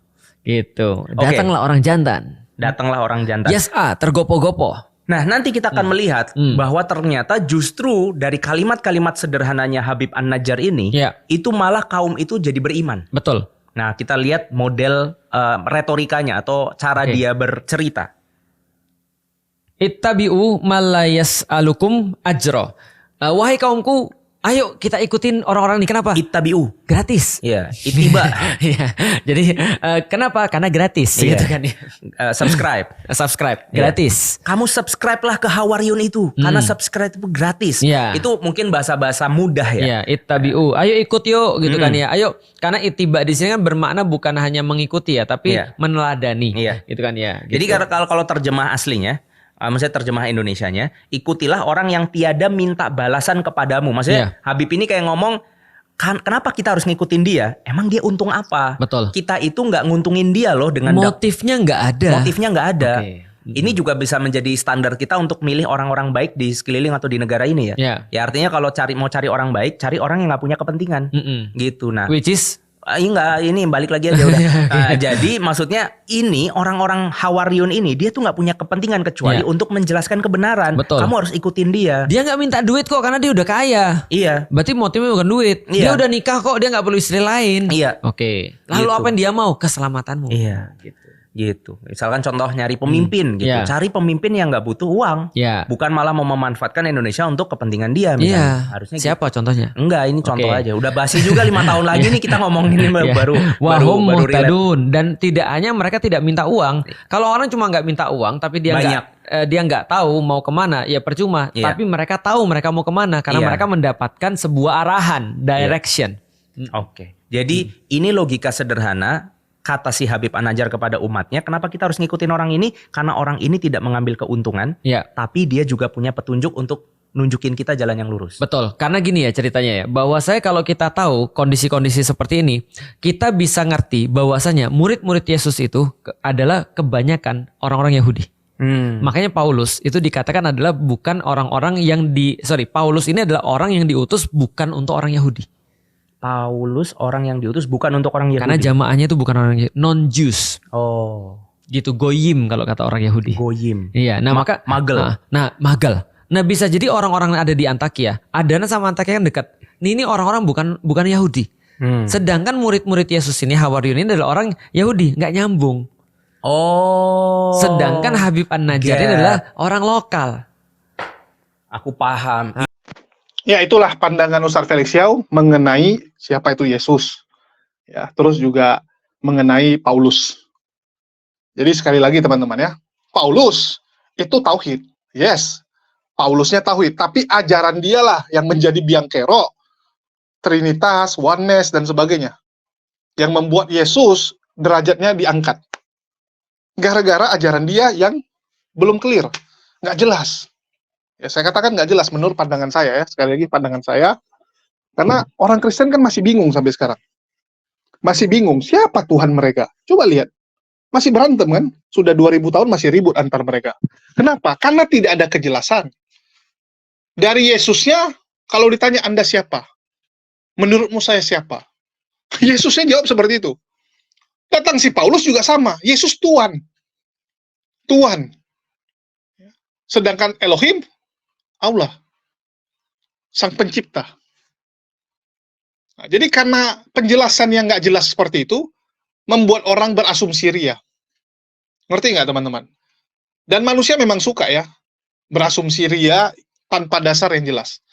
Gitu. Oke. Datanglah orang jantan. Datanglah orang jantan. Yas'a, tergopoh-gopoh. Nah, nanti kita akan melihat bahwa ternyata justru dari kalimat-kalimat sederhananya Habib An-Najjar ini, Iya. itu malah kaum itu jadi beriman. Betul. Nah, kita lihat model retorikanya atau cara Oke. dia bercerita. Ittabi'u malayas alukum ajro. Wahai kaumku, ayo kita ikutin orang-orang ini. Kenapa? Ittabi'u. Gratis. Iya, ittiba. Iya. Jadi kenapa? Karena gratis Iya. gitu kan ya. Subscribe. Subscribe Iya. gratis. Kamu subscribe lah ke Hawariyun itu karena subscribe itu gratis. Iya. Itu mungkin bahasa-bahasa mudah ya. Iya, ittabi'u. Ayo ikut yuk gitu kan ya. Ayo, karena ittiba di sini kan bermakna bukan hanya mengikuti ya, tapi Iya. meneladani. Iya. Gitu kan ya. Jadi Gitu. kalau terjemah aslinya, maksudnya terjemah Indonesianya, ikutilah orang yang tiada minta balasan kepadamu. Maksudnya Habib ini kayak ngomong, kenapa kita harus ngikutin dia? Emang dia untung apa? Betul. Kita itu nggak nguntungin dia loh dengan Motifnya nggak ada. motifnya nggak ada. Oke. Ini juga bisa menjadi standar kita untuk milih orang-orang baik di sekeliling atau di negara ini ya. Iya. Ya artinya kalau mau cari orang baik, cari orang yang nggak punya kepentingan. Mm-mm. Gitu. Nah, Which is enggak, ini balik lagi aja udah. Jadi maksudnya ini orang-orang Hawariyun ini dia tuh nggak punya kepentingan kecuali Iya. untuk menjelaskan kebenaran. Betul. Kamu harus ikutin dia. dia nggak minta duit kok karena dia udah kaya. Iya. Berarti motifnya bukan duit. Iya. Dia udah nikah kok, dia nggak perlu istri lain. Iya. Oke. Lalu Gitu. apa yang dia mau? Keselamatanmu. Iya. Gitu. Misalkan contoh nyari pemimpin gitu. Iya. Cari pemimpin yang nggak butuh uang. Iya. Bukan malah mau memanfaatkan Indonesia untuk kepentingan dia Iya. misalnya. Harusnya gitu. Siapa contohnya? Enggak, ini contoh Oke. aja. Udah basi juga 5 tahun lagi nih kita ngomongin ini Ya. baru Wahum relate. muhtadun. Dan tidak hanya mereka tidak minta uang. Kalau orang cuma nggak minta uang tapi dia Banyak. dia nggak tahu mau kemana, ya percuma. Iya. Tapi mereka tahu mereka mau kemana karena Iya. mereka mendapatkan sebuah arahan, direction. Oke. Jadi ini logika sederhana kata si Habib An-Najjar kepada umatnya. Kenapa kita harus ngikutin orang ini? Karena orang ini tidak mengambil keuntungan, Ya. tapi dia juga punya petunjuk untuk nunjukin kita jalan yang lurus. Betul, karena gini ya ceritanya ya, bahwasanya kalau kita tahu kondisi-kondisi seperti ini, kita bisa ngerti bahwasanya murid-murid Yesus itu adalah kebanyakan orang-orang Yahudi. Makanya Paulus itu dikatakan adalah bukan orang-orang yang Paulus ini adalah orang yang diutus bukan untuk orang Yahudi. Paulus orang yang diutus bukan untuk orang Yahudi. Karena jamaahnya itu bukan orang Yahudi, non-Jews. Oh, Gitu, goyim kalau kata orang Yahudi. goyim. Iya, nah maka magel. magel. Nah, bisa jadi orang-orang yang ada di Antakia, Adana sama Antakia kan dekat. Ini orang-orang bukan Yahudi. Sedangkan murid-murid Yesus ini Hawariyun ini adalah orang Yahudi, nggak nyambung. Oh. Sedangkan Habib An-Najjar ini adalah orang lokal. Aku paham. Ya, itulah pandangan Ustaz Felix Yau mengenai siapa itu Yesus. Ya, terus juga mengenai Paulus. Jadi sekali lagi teman-teman ya, Paulus itu tauhid. Yes, Paulusnya tauhid, tapi ajaran dialah yang menjadi biang kerok, Trinitas, oneness dan sebagainya. Yang membuat Yesus derajatnya diangkat. Gara-gara ajaran dia yang belum clear, nggak jelas. Ya, saya katakan nggak jelas menurut pandangan saya ya. Sekali lagi pandangan saya. Karena orang Kristen kan masih bingung sampai sekarang. Masih bingung siapa Tuhan mereka. Coba lihat. Masih berantem kan? Sudah 2000 tahun masih ribut antar mereka. Kenapa? Karena tidak ada kejelasan. Dari Yesusnya, kalau ditanya Anda siapa? Menurutmu saya siapa? Yesusnya jawab seperti itu. Datang si Paulus juga sama. Yesus Tuhan. Tuhan. Sedangkan Elohim, Allah. Sang pencipta. Nah, jadi karena penjelasan yang nggak jelas seperti itu, membuat orang berasumsi ria. Ngerti nggak teman-teman? Dan manusia memang suka ya, berasumsi ria tanpa dasar yang jelas.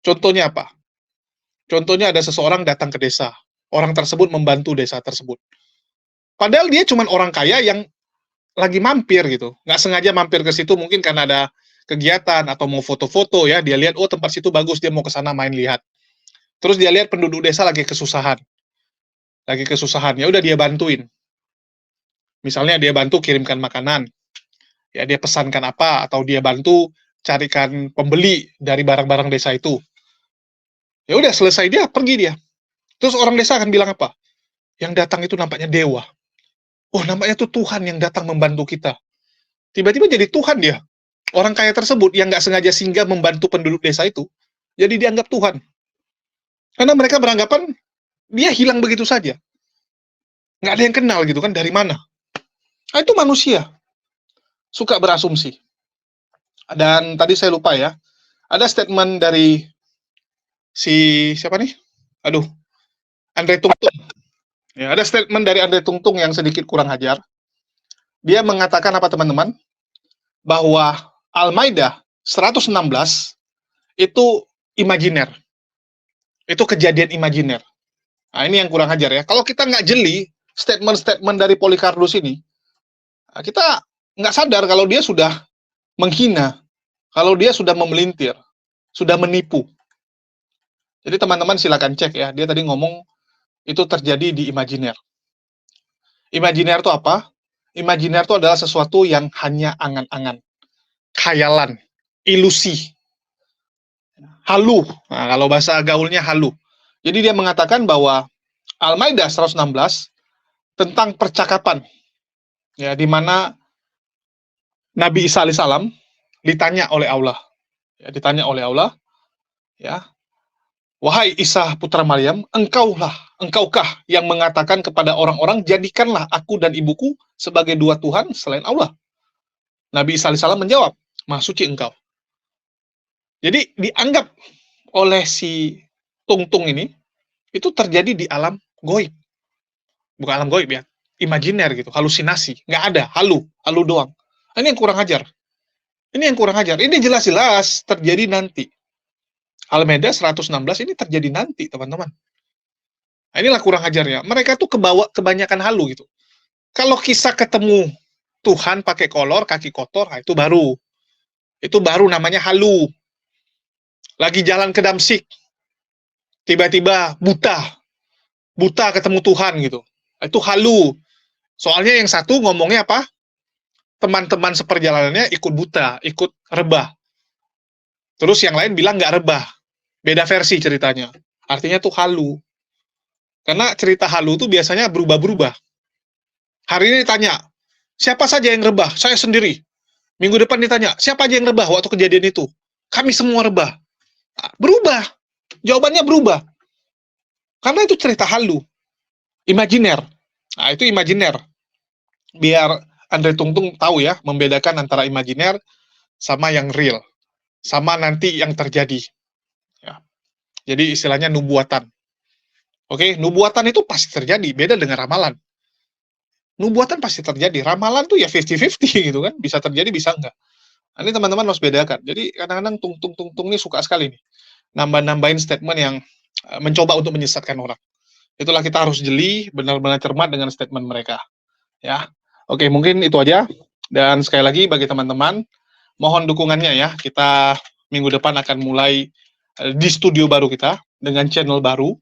Contohnya apa? Contohnya ada seseorang datang ke desa. Orang tersebut membantu desa tersebut. Padahal dia cuma orang kaya yang lagi mampir gitu. Nggak sengaja mampir ke situ mungkin karena ada kegiatan atau mau foto-foto ya. Dia lihat, oh tempat situ bagus, dia mau ke sana main lihat. Terus dia lihat penduduk desa lagi kesusahan. Ya udah dia bantuin. Misalnya dia bantu kirimkan makanan. Ya dia pesankan apa, atau dia bantu carikan pembeli dari barang-barang desa itu. Ya udah selesai dia, pergi dia. Terus orang desa akan bilang apa? Yang datang itu nampaknya dewa. Oh, nampaknya itu Tuhan yang datang membantu kita. Tiba-tiba jadi Tuhan dia. Orang kaya tersebut yang nggak sengaja singgah membantu penduduk desa itu, jadi dianggap Tuhan. Karena mereka beranggapan dia hilang begitu saja. Nggak ada yang kenal gitu kan, dari mana. Nah, itu manusia. Suka berasumsi. Dan tadi saya lupa ya, ada statement dari siapa nih? Aduh, Andre Tungtung. Ya, ada statement dari Andre Tungtung yang sedikit kurang ajar. Dia mengatakan apa teman-teman? Bahwa Al-Maidah 116 itu imajiner. Itu kejadian imajiner. Nah, ini yang kurang ajar ya. Kalau kita nggak jeli statement-statement dari Polycarpus ini, kita nggak sadar kalau dia sudah menghina, kalau dia sudah memelintir, sudah menipu. Jadi teman-teman silakan cek ya, dia tadi ngomong itu terjadi di imajiner. Imajiner itu apa? Imajiner itu adalah sesuatu yang hanya angan-angan, khayalan, ilusi, halu. Nah, kalau bahasa gaulnya halu. Jadi dia mengatakan bahwa Al-Maidah 116 tentang percakapan, ya, di mana Nabi Isa alaihissalam ditanya oleh Allah, ya, wahai Isa putra Maryam, engkaukah yang mengatakan kepada orang-orang, jadikanlah aku dan ibuku sebagai dua Tuhan selain Allah? Nabi Isa alaihissalam menjawab, Maha suci engkau. Jadi dianggap oleh si Tungtung ini, itu terjadi di alam goib. Bukan alam goib ya, imajiner gitu, halusinasi. Nggak ada, halu doang. Ini yang kurang ajar. Ini jelas-jelas terjadi nanti. Al-Maidah 116 ini terjadi nanti, teman-teman. Nah, inilah kurang ajarnya. Mereka tuh kebanyakan halu gitu. Kalau kisah ketemu Tuhan pakai kolor, kaki kotor, nah itu baru. Itu baru namanya halu. Lagi jalan ke Damsik, tiba-tiba buta ketemu Tuhan gitu. Itu halu. Soalnya yang satu ngomongnya apa? Teman-teman seperjalanannya ikut buta, ikut rebah. Terus yang lain bilang nggak rebah. Beda versi ceritanya. Artinya tuh halu. Karena cerita halu tuh biasanya berubah-berubah. Hari ini ditanya, siapa saja yang rebah? Saya sendiri. Minggu depan ditanya, siapa aja yang rebah waktu kejadian itu? Kami semua rebah. Berubah. Jawabannya berubah. Karena itu cerita halu. Imajiner. Nah, itu imajiner. Biar Andre Tungtung tahu ya, membedakan antara imajiner sama yang real. Sama nanti yang terjadi. Ya. Jadi istilahnya nubuatan. Oke, nubuatan itu pasti terjadi. Beda dengan ramalan. Nubuatan pasti terjadi. Ramalan tuh ya 50-50 gitu kan. Bisa terjadi, bisa enggak. Nah, ini teman-teman harus bedakan. Jadi kadang-kadang Tungtung ini suka sekali nih. Nambah-nambahin statement yang mencoba untuk menyesatkan orang. Itulah kita harus jeli, benar-benar cermat dengan statement mereka. Ya, oke, mungkin itu aja. Dan sekali lagi bagi teman-teman, mohon dukungannya ya. Kita minggu depan akan mulai di studio baru kita dengan channel baru,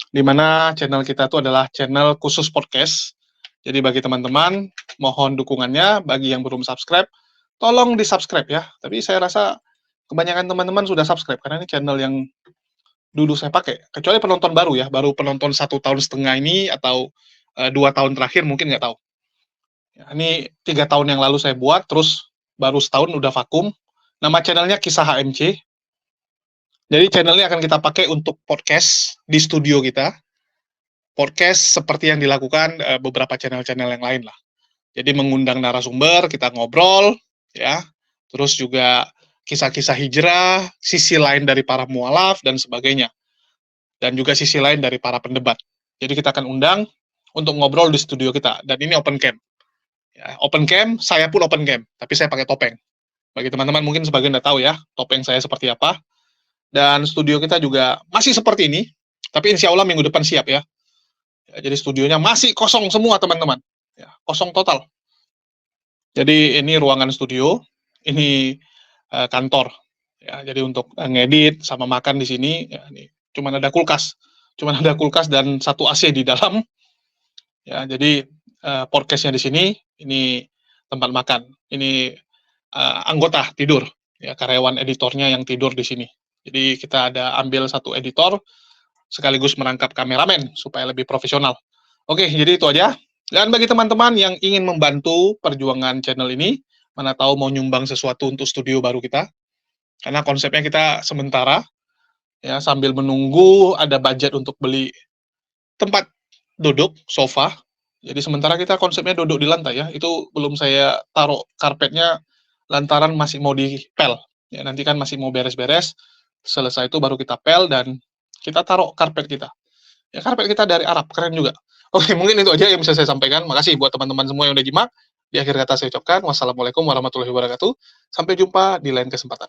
di mana channel kita itu adalah channel khusus podcast. Jadi bagi teman-teman, mohon dukungannya. Bagi yang belum subscribe, tolong di-subscribe ya. Tapi saya rasa kebanyakan teman-teman sudah subscribe, karena ini channel yang dulu saya pakai. Kecuali penonton baru ya, baru penonton 1,5 tahun ini, atau 2 tahun terakhir mungkin nggak tahu. Ya, ini 3 tahun yang lalu saya buat, terus baru setahun udah vakum. Nama channelnya Kisah HMC. Jadi channelnya akan kita pakai untuk podcast di studio kita. Podcast seperti yang dilakukan beberapa channel-channel yang lain lah. Jadi mengundang narasumber, kita ngobrol, ya. Terus juga kisah-kisah hijrah, sisi lain dari para mualaf, dan sebagainya. Dan juga sisi lain dari para pendebat. Jadi kita akan undang untuk ngobrol di studio kita. Dan ini open cam. Ya, open cam, saya pun open cam, tapi saya pakai topeng. Bagi teman-teman mungkin sebagian udah tahu ya, topeng saya seperti apa. Dan studio kita juga masih seperti ini, tapi insya Allah minggu depan siap ya. Jadi studionya masih kosong semua teman-teman, ya, kosong total. Jadi ini ruangan studio, ini kantor. Ya, jadi untuk ngedit sama makan di sini, ya, ini cuman ada kulkas dan satu AC di dalam. Ya, jadi podcastnya di sini, ini tempat makan, ini anggota tidur, ya karyawan editornya yang tidur di sini. Jadi kita ada ambil satu editor sekaligus merangkap kameramen supaya lebih profesional. Oke, jadi itu aja. Dan bagi teman-teman yang ingin membantu perjuangan channel ini, mana tahu mau nyumbang sesuatu untuk studio baru kita, karena konsepnya kita sementara, ya sambil menunggu ada budget untuk beli tempat duduk, sofa. Jadi sementara kita konsepnya duduk di lantai ya, itu belum saya taruh karpetnya lantaran masih mau dipel. Ya, nanti kan masih mau beres-beres, selesai itu baru kita pel dan kita taruh karpet kita. Ya, karpet kita dari Arab, keren juga. Oke, mungkin itu aja yang bisa saya sampaikan. Makasih buat teman-teman semua yang udah nyimak. Di akhir kata saya ucapkan, wassalamualaikum warahmatullahi wabarakatuh. Sampai jumpa di lain kesempatan.